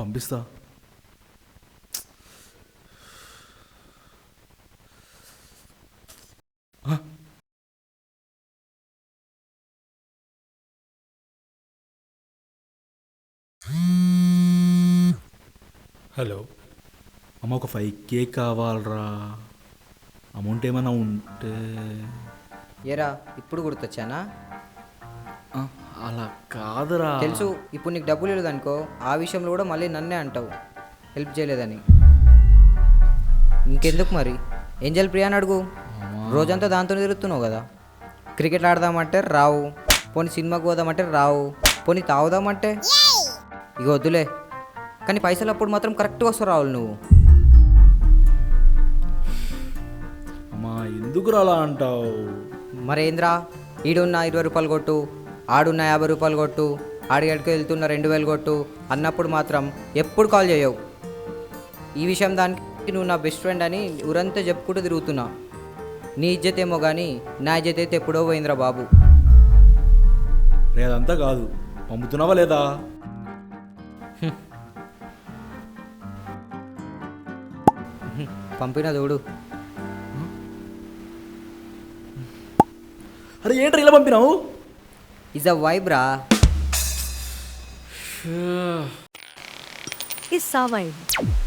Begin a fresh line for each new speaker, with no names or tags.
పంపిస్తా.
హలో
అమ్మ ఒక 5K కావాలరా. అమౌంట్ ఏమైనా ఉంటే.
ఏరా ఇప్పుడు గుర్తొచ్చానా?
ఆ, అలా కాదురా.
తెలుసు ఇప్పుడు నీకు డబ్బులు లేదనుకో, ఆ విషయంలో కూడా మళ్ళీ నన్నే అంటావు హెల్ప్ చేయలేదని. ఇంకెందుకు మరి ఏంజల్ ప్రియాని అడుగు. రోజంతా దాంతో తిరుగుతున్నావు కదా. క్రికెట్ ఆడదామంటే రావు, పోనీ సినిమాకి పోదామంటే రావు, పోనీ తాగుదామంటే ఇక వద్దులే. కానీ పైసలు అప్పుడు మాత్రం కరెక్ట్గా వస్తావు రావులు నువ్వు.
అమ్మా ఎందుకు అలా అంటావు?
మరేంద్రా, ఈడున్న 20 రూపాయలు కొట్టు, ఆడున్న 50 రూపాయలు కొట్టు, ఆడిగడికి వెళ్తున్న 2000 కొట్టు అన్నప్పుడు మాత్రం ఎప్పుడు కాల్ చేయవు. ఈ విషయం దానికి నువ్వు నా బెస్ట్ ఫ్రెండ్ అని ఊరంతా చెప్పుకుంటూ తిరుగుతున్నా. నీ ఇజ్జత్ ఏమో కానీ నా ఇజ్జత్ అయితే ఎప్పుడో పోయిందిరా బాబు.
లేదంతా కాదు, పంపుతున్నావా లేదా?
పంపిన చూడు.
అరే ఏంట్రా ఇలా పంపినావు?
ఇస్ అ వైబ్ రా.
Is a vibe.